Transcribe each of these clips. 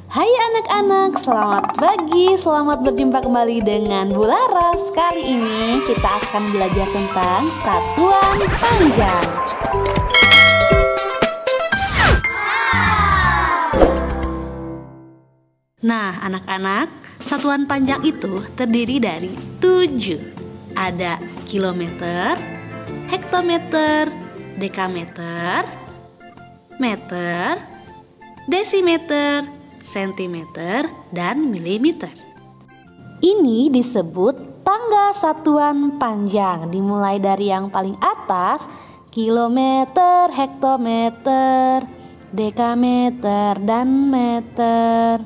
Hai anak-anak, selamat pagi, selamat berjumpa kembali dengan Bu Laras. Kali ini kita akan belajar tentang satuan panjang. Nah anak-anak, satuan panjang itu terdiri dari 7. Ada kilometer, hektometer, dekameter, meter, desimeter, sentimeter, dan milimeter. Ini disebut tangga satuan panjang, dimulai dari yang paling atas, kilometer, hektometer, dekameter, dan meter,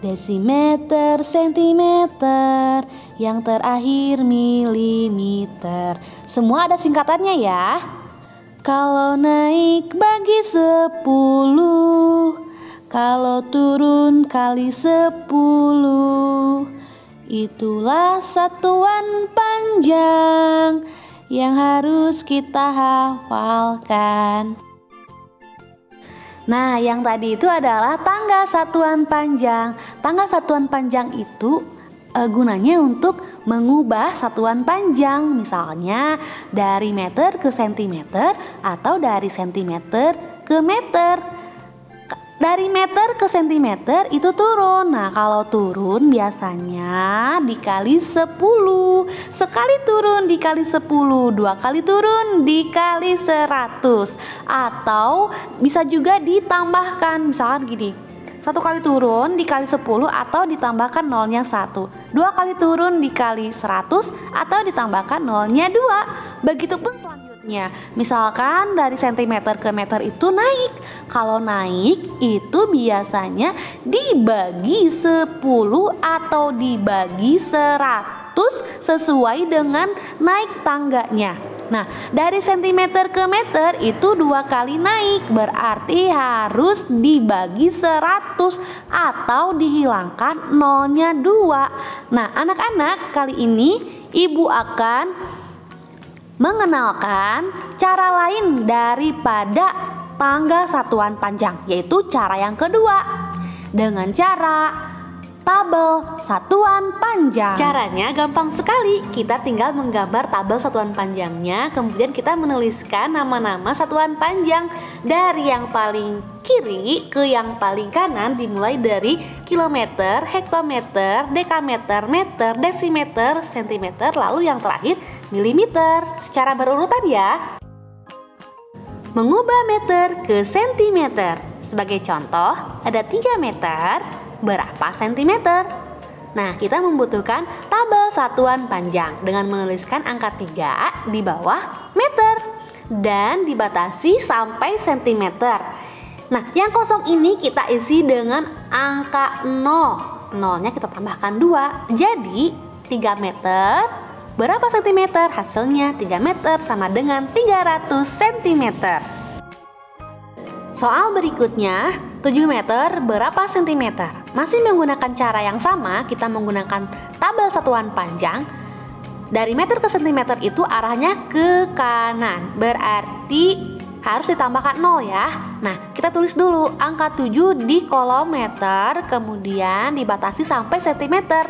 desimeter, sentimeter, yang terakhir milimeter. Semua ada singkatannya ya. Kalau naik bagi 10, kalau turun kali 10, itulah satuan panjang yang harus kita hafalkan. Nah, yang tadi itu adalah tangga satuan panjang. Tangga satuan panjang itu gunanya untuk mengubah satuan panjang. Misalnya dari meter ke sentimeter atau dari sentimeter ke meter. Dari meter ke sentimeter itu turun. Nah, kalau turun biasanya dikali 10. Sekali turun dikali 10, 2 kali turun dikali 100. Atau bisa juga ditambahkan, misalkan gini, 1 kali turun dikali 10 atau ditambahkan nolnya 1. 2 kali turun dikali 100 atau ditambahkan nolnya 2. Begitupun selanjutnya. Misalkan dari sentimeter ke meter itu naik. Kalau naik itu biasanya dibagi 10 atau dibagi 100 sesuai dengan naik tangganya. Nah, dari sentimeter ke meter itu 2 kali naik, berarti harus dibagi 100 atau dihilangkan nolnya 2. Nah, anak-anak, kali ini Ibu akan mengenalkan cara lain daripada tangga satuan panjang, yaitu cara yang kedua, dengan cara tabel satuan panjang. Caranya gampang sekali. Kita tinggal menggambar tabel satuan panjangnya, kemudian kita menuliskan nama-nama satuan panjang dari yang paling kiri ke yang paling kanan, dimulai dari kilometer, hektometer, dekameter, meter, desimeter, sentimeter, lalu yang terakhir milimeter, secara berurutan ya. Mengubah meter ke sentimeter. Sebagai contoh, ada 3 meter, berapa sentimeter? Nah, kita membutuhkan tabel satuan panjang dengan menuliskan angka 3 di bawah meter dan dibatasi sampai sentimeter. Nah, yang kosong ini kita isi dengan angka 0. Nolnya kita tambahkan 2. Jadi 3 meter berapa sentimeter? Hasilnya 3 meter sama dengan 300 sentimeter. Soal berikutnya, 7 meter berapa sentimeter? Masih menggunakan cara yang sama, kita menggunakan tabel satuan panjang. Dari meter ke sentimeter itu arahnya ke kanan, berarti harus ditambahkan 0 ya. Nah, kita tulis dulu angka 7 di kolom meter, kemudian dibatasi sampai sentimeter.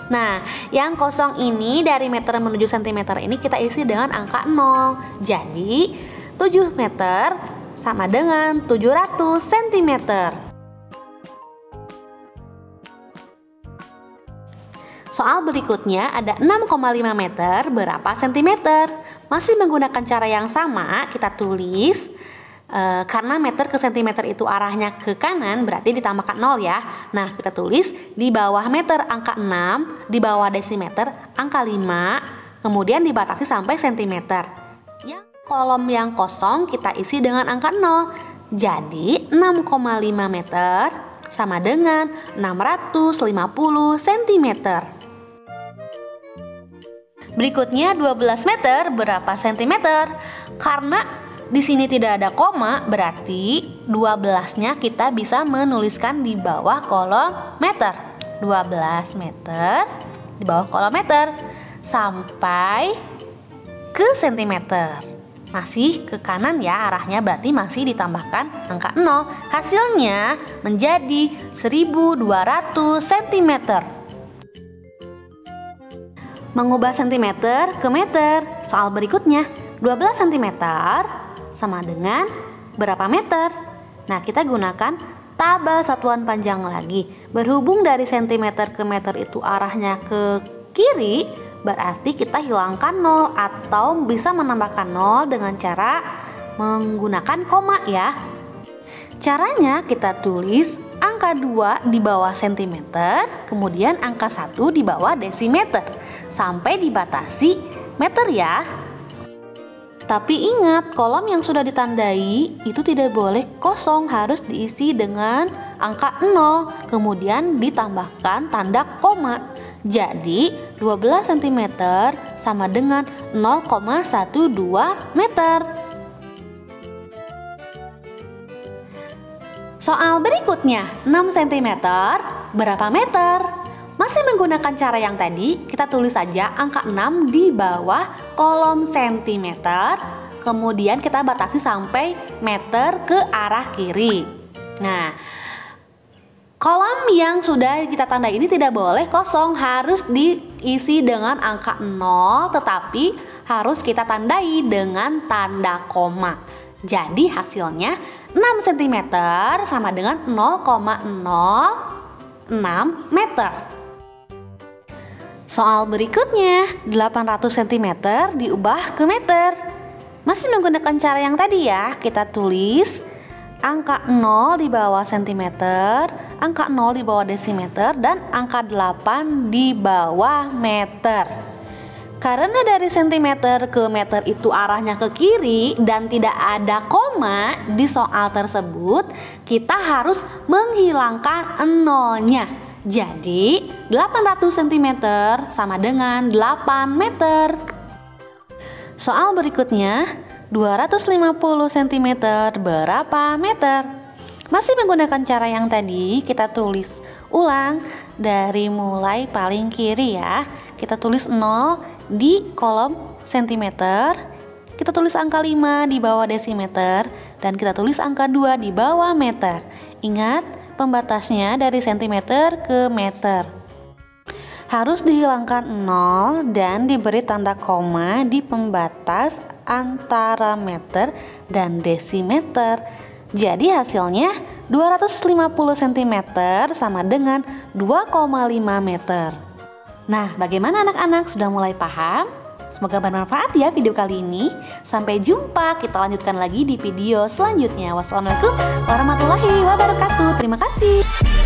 Nah, yang kosong ini dari meter menuju sentimeter ini kita isi dengan angka 0. Jadi, 7 meter sama dengan 700 cm. Soal berikutnya ada 6,5 meter berapa sentimeter? Masih menggunakan cara yang sama, kita tulis karena meter ke sentimeter itu arahnya ke kanan, berarti ditambahkan 0 ya. Nah, kita tulis di bawah meter angka 6, di bawah desimeter angka 5, kemudian dibatasi sampai sentimeter. Yang kolom yang kosong kita isi dengan angka 0. Jadi 6,5 meter sama dengan 650 cm. Berikutnya 12 meter berapa sentimeter? Karena di sini tidak ada koma, berarti 12-nya kita bisa menuliskan di bawah kolom meter. 12 meter di bawah kolom meter sampai ke sentimeter. Masih ke kanan ya arahnya, berarti masih ditambahkan angka 0. Hasilnya menjadi 1200 cm. Mengubah sentimeter ke meter. Soal berikutnya, 12 cm sama dengan berapa meter? Nah, kita gunakan tabel satuan panjang lagi. Berhubung dari sentimeter ke meter itu arahnya ke kiri, berarti kita hilangkan 0 atau bisa menambahkan 0 dengan cara menggunakan koma ya. Caranya kita tulis angka 2 di bawah sentimeter, kemudian angka 1 di bawah desimeter, sampai dibatasi meter ya. Tapi ingat, kolom yang sudah ditandai itu tidak boleh kosong, harus diisi dengan angka 0, kemudian ditambahkan tanda koma. Jadi 12 cm sama dengan 0,12 meter. Soal berikutnya, 6 cm berapa meter? Masih menggunakan cara yang tadi, kita tulis saja angka 6 di bawah kolom sentimeter, kemudian kita batasi sampai meter ke arah kiri. Nah, kolom yang sudah kita tandai ini tidak boleh kosong, harus diisi dengan angka 0, tetapi harus kita tandai dengan tanda koma. Jadi hasilnya 6 cm sama dengan 0,06 meter. Soal berikutnya, 800 cm diubah ke meter. Masih menggunakan cara yang tadi ya, kita tulis angka 0 di bawah sentimeter, angka 0 di bawah desimeter, dan angka 8 di bawah meter. Karena dari sentimeter ke meter itu arahnya ke kiri dan tidak ada koma di soal tersebut, kita harus menghilangkan 0-nya. Jadi 800 cm sama dengan 8 meter. Soal berikutnya, 250 cm berapa meter? Masih menggunakan cara yang tadi, kita tulis ulang dari mulai paling kiri ya. Kita tulis 0 di kolom sentimeter, kita tulis angka 5 di bawah desimeter, dan kita tulis angka 2 di bawah meter. Ingat, pembatasnya dari sentimeter ke meter. Harus dihilangkan 0 dan diberi tanda koma di pembatas antara meter dan desimeter. Jadi hasilnya 250 cm sama dengan 2,5 meter. Nah, bagaimana anak-anak, sudah mulai paham? Semoga bermanfaat ya video kali ini. Sampai jumpa, kita lanjutkan lagi di video selanjutnya. Wassalamualaikum warahmatullahi wabarakatuh. Terima kasih.